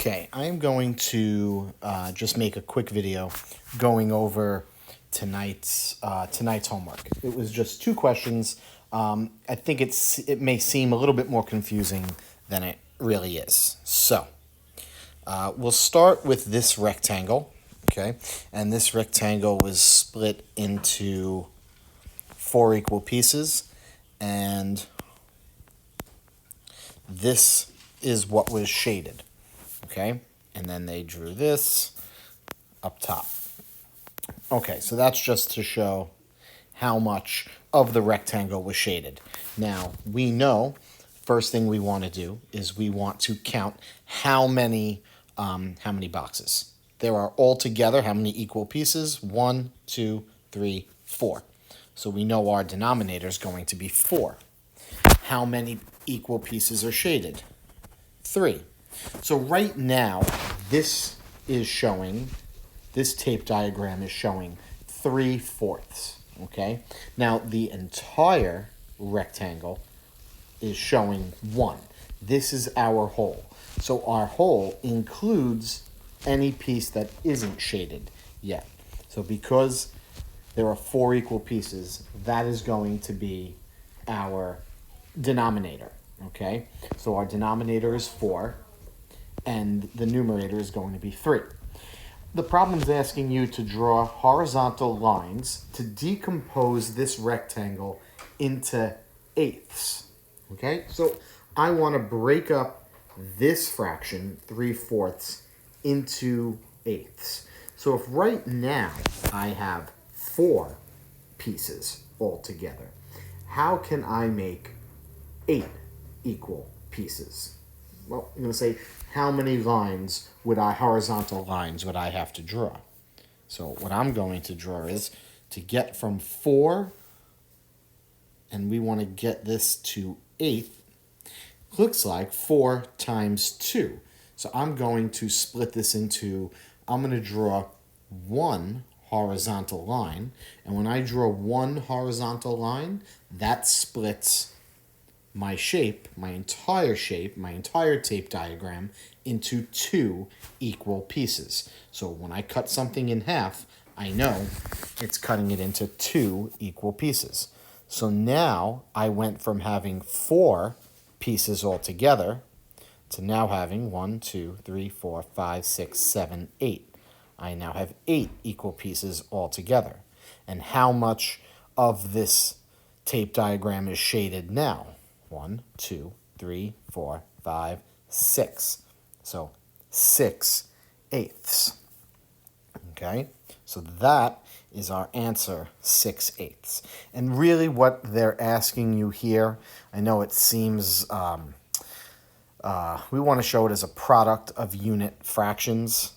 Okay, I'm going to just make a quick video going over tonight's homework. It was just two questions. I think it may seem a little bit more confusing than it really is. So we'll start with this rectangle, okay? And this rectangle was split into 4 equal pieces, and this is what was shaded. Okay, and then they drew this up top. Okay, so that's just to show how much of the rectangle was shaded. Now, we know, first thing we want to do is we want to count how many boxes. There are altogether how many equal pieces? 1, 2, 3, 4. So we know our denominator is going to be 4. How many equal pieces are shaded? 3. So right now, this tape diagram is showing 3/4, okay? Now, the entire rectangle is showing 1. This is our whole. So our whole includes any piece that isn't shaded yet. So because there are 4 equal pieces, that is going to be our denominator, okay? So our denominator is 4. And the numerator is going to be 3. The problem is asking you to draw horizontal lines to decompose this rectangle into eighths. Okay, so I want to break up this fraction, 3/4, into eighths. So if right now I have 4 pieces altogether, how can I make 8 equal pieces? Well, I'm going to say, how many horizontal lines would I have to draw? So what I'm going to draw is to get from 4, and we want to get this to 8, looks like 4 times 2. So I'm going to split this into, I'm going to draw 1 horizontal line, and when I draw 1 horizontal line, that splits my entire tape diagram into 2 equal pieces. So when I cut something in half, I know it's cutting it into 2 equal pieces. So now I went from having 4 pieces altogether to now having 1, 2, 3, 4, 5, 6, 7, 8. I now have 8 equal pieces altogether. And how much of this tape diagram is shaded now? 1, 2, 3, 4, 5, 6. So 6/8. Okay, so that is our answer, 6/8. And really what they're asking you here, I know it seems, we want to show it as a product of unit fractions.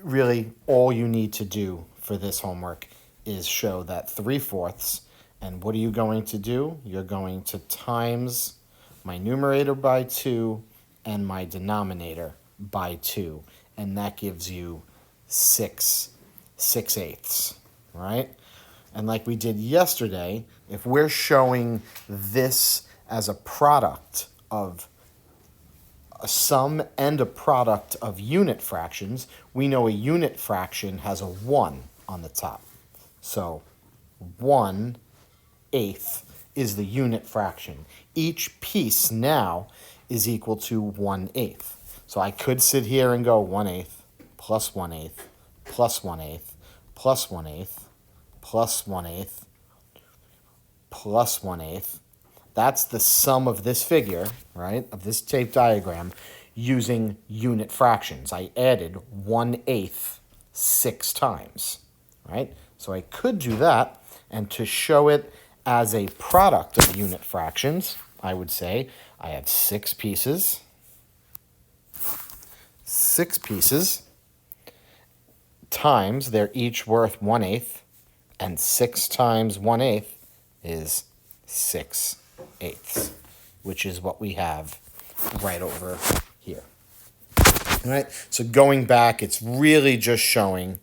Really, all you need to do for this homework is show that 3/4. And what are you going to do? You're going to times my numerator by 2 and my denominator by 2. And that gives you 6/8, right? And like we did yesterday, if we're showing this as a product of a sum and a product of unit fractions, we know a unit fraction has a 1 on the top. So 1/8 is the unit fraction. Each piece now is equal to 1/8. So I could sit here and go 1/8 plus 1/8 plus 1/8 plus 1/8 plus 1/8 plus 1/8. That's the sum of this figure, right, of this tape diagram using unit fractions. I added 1/8 6 times, right? So I could do that, and to show it as a product of unit fractions, I would say I have 6 pieces. 6 pieces times, they're each worth 1/8, and 6 times 1/8 is 6/8, which is what we have right over here. All right, so going back, it's really just showing,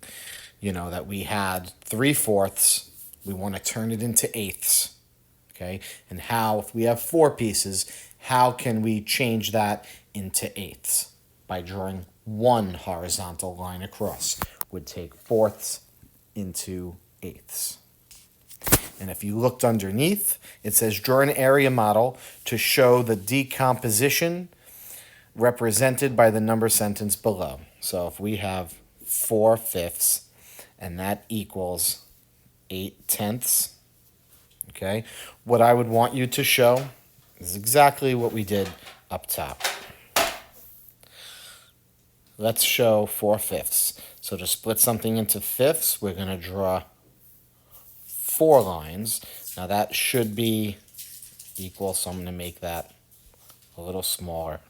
that we had 3/4. We want to turn it into eighths, okay? And how, if we have 4 pieces, how can we change that into eighths? By drawing one horizontal line across. Would take fourths into eighths. And if you looked underneath, it says draw an area model to show the decomposition represented by the number sentence below. So if we have 4/5, and that equals 8/10, okay, what I would want you to show is exactly what we did up top. Let's show 4/5. So to split something into fifths, we're going to draw 4 lines. Now that should be equal, so I'm going to make that a little smaller.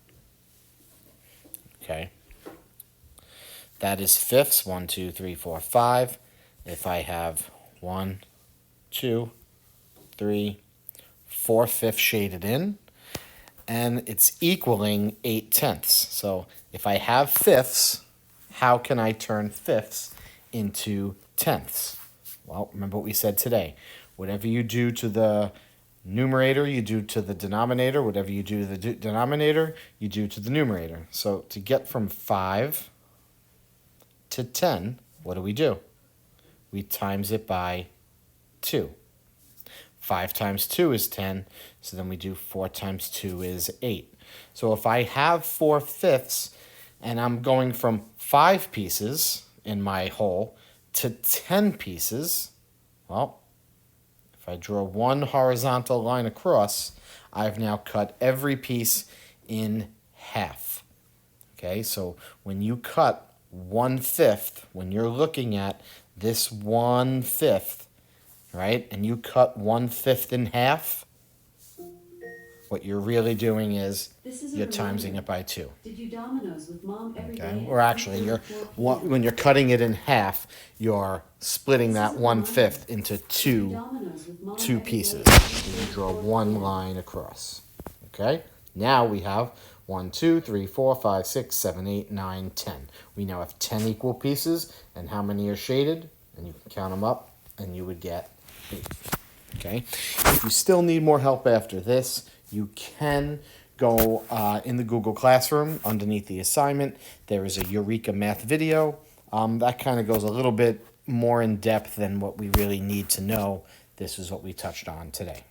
Okay. That is fifths, 1, 2, 3, 4, 5. If I have 1, 2, 3, 4/5 shaded in, and it's equaling 8/10. So if I have fifths, how can I turn fifths into tenths? Well, remember what we said today. Whatever you do to the numerator, you do to the denominator. Whatever you do to the denominator, you do to the numerator. So to get from 5 to 10, what do? We times it by 2. 5 times 2 is 10, so then we do 4 times 2 is 8. So if I have 4/5 and I'm going from 5 pieces in my whole to 10 pieces, well, if I draw one horizontal line across, I've now cut every piece in half. Okay, so when you cut 1/5, when you're looking at this 1/5, right, and you cut 1/5 in half, what you're really doing is you're timesing it by 2. Did you Domino's with Mom every day? Or actually, when you're cutting it in half, you're splitting that 1/5 into two pieces. And you draw one line across. Okay? Now we have 1, 2, 3, 4, 5, 6, 7, 8, 9, 10. We now have 10 equal pieces, and how many are shaded? And you can count them up, and you would get 8. Okay? If you still need more help after this, you can go in the Google Classroom underneath the assignment. There is a Eureka Math video. That kind of goes a little bit more in depth than what we really need to know. This is what we touched on today.